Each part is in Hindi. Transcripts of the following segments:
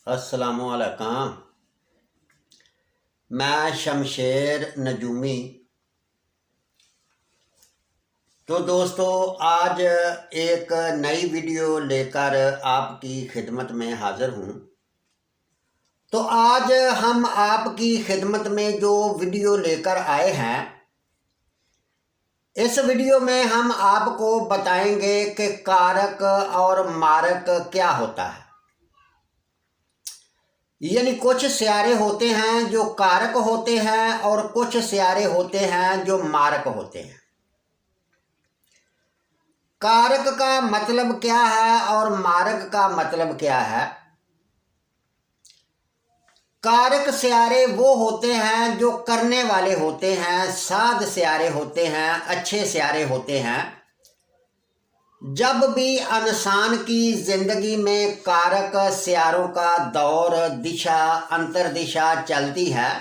अस्सलामुअलैकुम। मैं शमशेर नजूमी। तो दोस्तों, आज एक नई वीडियो लेकर आपकी खिदमत में हाज़िर हूँ। तो आज हम आपकी खिदमत में जो वीडियो लेकर आए हैं, इस वीडियो में हम आपको बताएंगे कि कारक और मारक क्या होता है। यानी कुछ सियारे होते हैं जो कारक होते हैं और कुछ सियारे होते हैं जो मारक होते हैं। कारक का मतलब क्या है और मारक का मतलब क्या है? कारक सियारे वो होते हैं जो करने वाले होते हैं, साध सियारे होते हैं, अच्छे सियारे होते हैं। जब भी इंसान की जिंदगी में कारक सियारों का दौर, दिशा, अंतर दिशा चलती है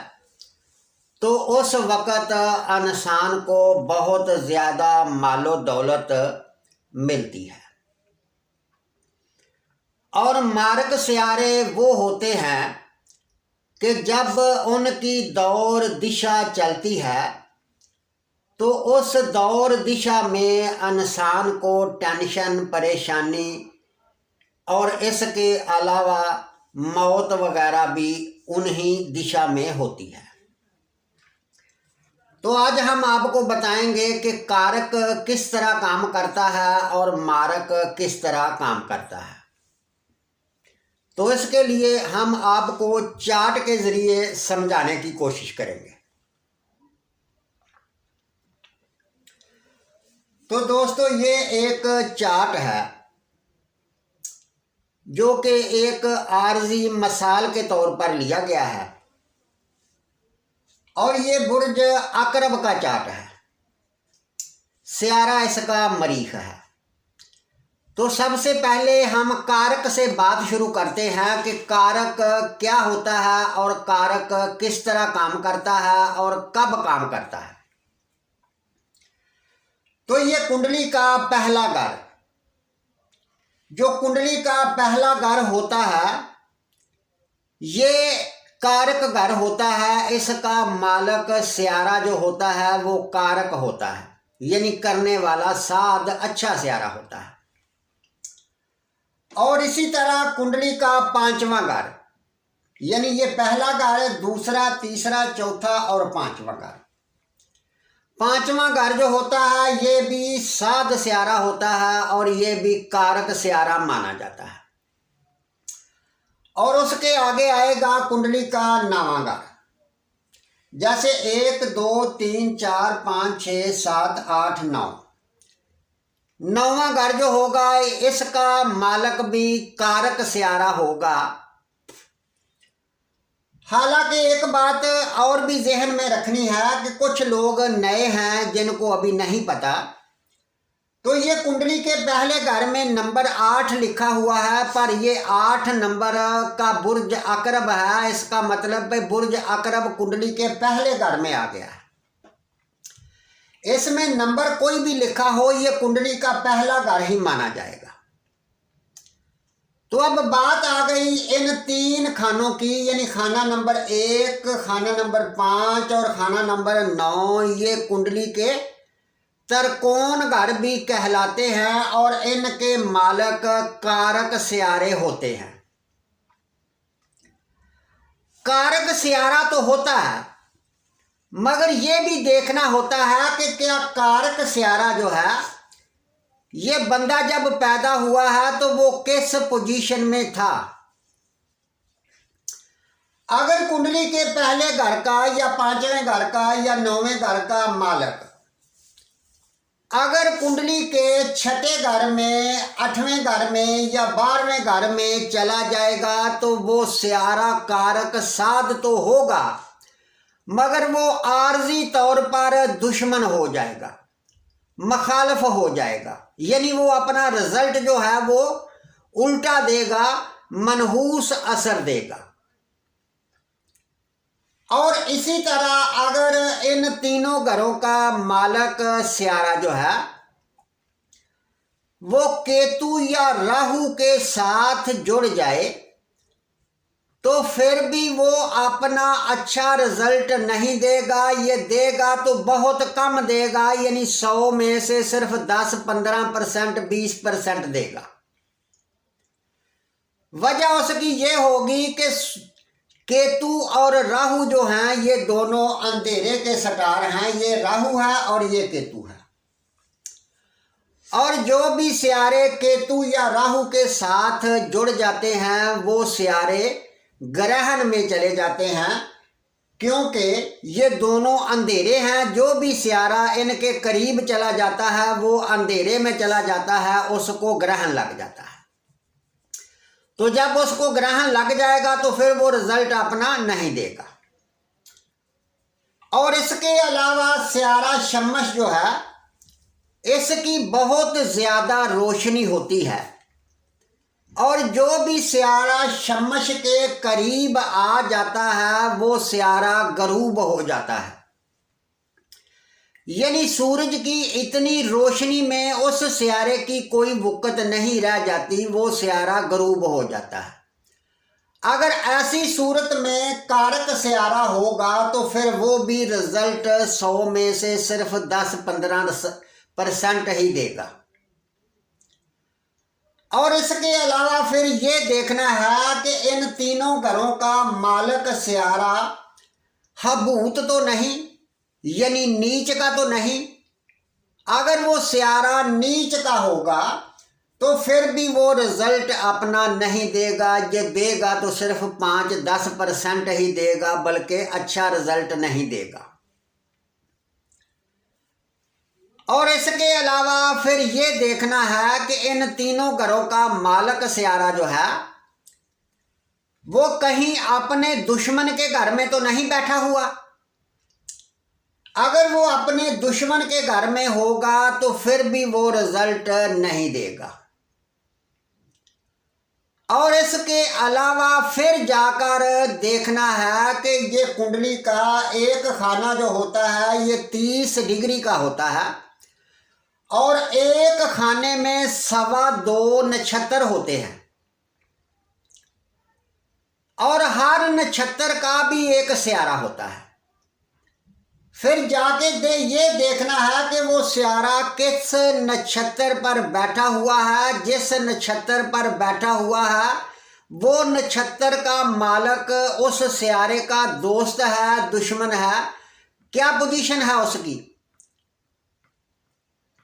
तो उस वक़्त इंसान को बहुत ज़्यादा मालो दौलत मिलती है। और मारक सियारे वो होते हैं कि जब उनकी दौर दिशा चलती है तो उस दौर दिशा में इंसान को टेंशन, परेशानी और इसके अलावा मौत वगैरह भी उन्हीं दिशा में होती है। तो आज हम आपको बताएंगे कि कारक किस तरह काम करता है और मारक किस तरह काम करता है। तो इसके लिए हम आपको चार्ट के ज़रिए समझाने की कोशिश करेंगे। तो दोस्तों, ये एक चार्ट है जो कि एक आर्जी मिसाल के तौर पर लिया गया है और ये बुर्ज अकरब का चार्ट है। सियारा इसका मरीख है। तो सबसे पहले हम कारक से बात शुरू करते हैं कि कारक क्या होता है और कारक किस तरह काम करता है और कब काम करता है। तो ये कुंडली का पहला घर, जो कुंडली का पहला घर होता है, ये कारक घर होता है। इसका मालक सियारा जो होता है वो कारक होता है, यानी करने वाला, साध, अच्छा सियारा होता है। और इसी तरह कुंडली का पांचवा घर, यानी ये पहला घर है, दूसरा, तीसरा, चौथा और पांचवा घर। पांचवा घर जो होता है ये भी साध सियारा होता है और ये भी कारक सियारा माना जाता है। और उसके आगे आएगा कुंडली का नवां घर। जैसे 1 2 3 4 5 6 7 8 9, नौवां घर जो होगा इसका मालक भी कारक सियारा होगा। हालांकि एक बात और भी जहन में रखनी है कि कुछ लोग नए हैं जिनको अभी नहीं पता। तो ये कुंडली के पहले घर में नंबर 8 लिखा हुआ है, पर ये 8 नंबर का बुर्ज अकरब है। इसका मतलब है बुर्ज अकरब कुंडली के पहले घर में आ गया है। इसमें नंबर कोई भी लिखा हो, ये कुंडली का पहला घर ही माना जाएगा। तो अब बात आ गई इन 3 खानों की, यानी खाना नंबर 1, खाना नंबर 5 और खाना नंबर 9। ये कुंडली के त्रिकोण घर भी कहलाते हैं और इनके मालक कारक सियारे होते हैं। कारक सियारा तो होता है, मगर ये भी देखना होता है कि क्या कारक सियारा जो है, ये बंदा जब पैदा हुआ है तो वो किस पोजीशन में था। अगर कुंडली के पहले घर का या 5वें घर का या 9वें घर का मालक अगर कुंडली के 6ठे घर में, 8वें घर में या 12वें घर में चला जाएगा तो वो सियारा कारक साध तो होगा, मगर वो आर्जी तौर पर दुश्मन हो जाएगा, मुखालफ हो जाएगा। यानी वो अपना रिजल्ट जो है वो उल्टा देगा, मनहूस असर देगा। और इसी तरह अगर इन तीनों घरों का मालक सियारा जो है वो केतु या राहु के साथ जुड़ जाए फिर भी वो अपना अच्छा रिजल्ट नहीं देगा, ये देगा तो बहुत कम देगा, यानी 100 में से सिर्फ 10-15%, 20% देगा। वजह उसकी ये होगी कि केतु और राहु जो हैं ये दोनों अंधेरे के स्टार हैं, ये राहु है और ये केतु है। और जो भी सियारे केतु या राहु के साथ जुड़ जाते हैं वो सियारे ग्रहण में चले जाते हैं, क्योंकि ये दोनों अंधेरे हैं। जो भी सियारा इनके करीब चला जाता है वो अंधेरे में चला जाता है, उसको ग्रहण लग जाता है। तो जब उसको ग्रहण लग जाएगा तो फिर वो रिजल्ट अपना नहीं देगा। और इसके अलावा सियारा शमश जो है इसकी बहुत ज्यादा रोशनी होती है, और जो भी सियारा शमश के करीब आ जाता है वो सियारा गरूब हो जाता है, यानी सूरज की इतनी रोशनी में उस सियारे की कोई वक़्त नहीं रह जाती, वो सियारा गरूब हो जाता है। अगर ऐसी सूरत में कारक सियारा होगा तो फिर वो भी रिजल्ट 100 में से सिर्फ 10-15% ही देगा। और इसके अलावा फिर ये देखना है कि इन तीनों घरों का मालिक सियारा हबूत तो नहीं, यानी नीच का तो नहीं। अगर वो सियारा नीच का होगा तो फिर भी वो रिजल्ट अपना नहीं देगा, ये देगा तो सिर्फ 5-10% ही देगा, बल्कि अच्छा रिजल्ट नहीं देगा। और इसके अलावा फिर ये देखना है कि इन तीनों घरों का मालिक सियारा जो है वो कहीं अपने दुश्मन के घर में तो नहीं बैठा हुआ। अगर वो अपने दुश्मन के घर में होगा तो फिर भी वो रिजल्ट नहीं देगा। और इसके अलावा फिर जाकर देखना है कि ये कुंडली का एक खाना जो होता है ये 30 डिग्री का होता है, और एक खाने में 2.25 नक्षत्र होते हैं, और हर नक्षत्र का भी एक सियारा होता है। फिर जाके ये देखना है कि वो सियारा किस नक्षत्र पर बैठा हुआ है। जिस नक्षत्र पर बैठा हुआ है वो नक्षत्र का मालिक उस सियारे का दोस्त है, दुश्मन है, क्या पोजीशन है उसकी,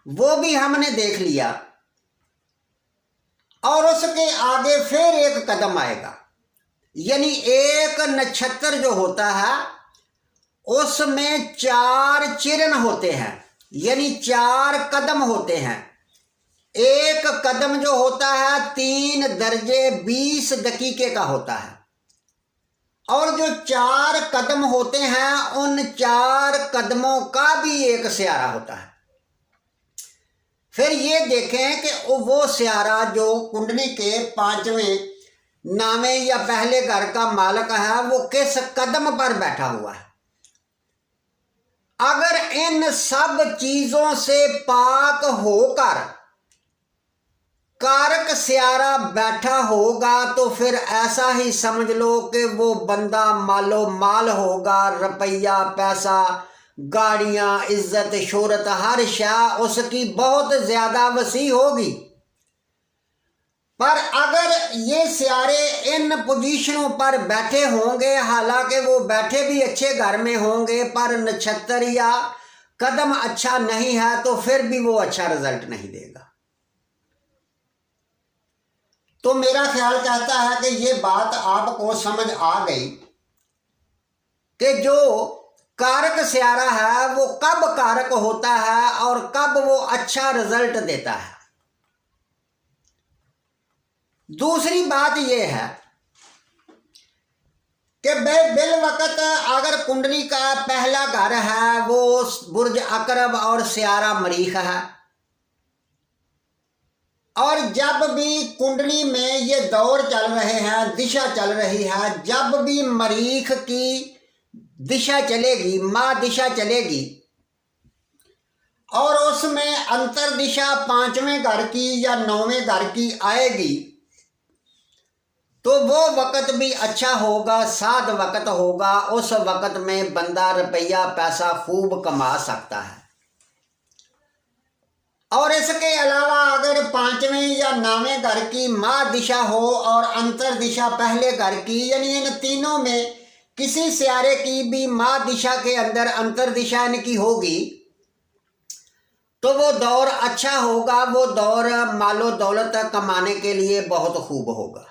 वो भी हमने देख लिया। और उसके आगे फिर एक कदम आएगा, यानी एक नक्षत्र जो होता है उसमें 4 चरण होते हैं, यानी 4 कदम होते हैं। एक कदम जो होता है 3 दर्जे 20 दकीके का होता है, और जो 4 कदम होते हैं उन 4 कदमों का भी एक सियारा होता है। फिर ये देखें कि वो सियारा जो कुंडली के 5वें नामे या पहले घर का मालिक है वो किस कदम पर बैठा हुआ है। अगर इन सब चीजों से पाक होकर कारक सियारा बैठा होगा तो फिर ऐसा ही समझ लो कि वो बंदा मालो माल होगा, रुपया पैसा गाड़ियां इज्जत शोहरत हर शय उसकी बहुत ज्यादा वसी होगी। पर अगर ये सियारे इन पोजीशनों पर बैठे होंगे, हालांकि वो बैठे भी अच्छे घर में होंगे, पर नक्षत्र या कदम अच्छा नहीं है तो फिर भी वो अच्छा रिजल्ट नहीं देगा। तो मेरा ख्याल कहता है कि ये बात आपको समझ आ गई कि जो कारक सियारा है वो कब कारक होता है और कब वो अच्छा रिजल्ट देता है। दूसरी बात यह है कि बिल वक्त अगर कुंडली का पहला घर है वो बुर्ज अकरब और सियारा मरीख है, और जब भी कुंडली में ये दौर चल रहे हैं, दिशा चल रही है, जब भी मरीख की दिशा चलेगी, माँ दिशा चलेगी, और उसमें अंतर दिशा 5वें घर की या 9वें घर की आएगी, तो वो वक़्त भी अच्छा होगा, साध वक़्त होगा। उस वक़्त में बंदा रुपया पैसा खूब कमा सकता है। और इसके अलावा अगर पांचवें या नौवें घर की माँ दिशा हो और अंतर दिशा पहले घर की, यानी इन तीनों में किसी सियारे की भी माँ दिशा के अंदर अंतर दिशा इनकी होगी, तो वो दौर अच्छा होगा। वो दौर मालो दौलत कमाने के लिए बहुत खूब होगा।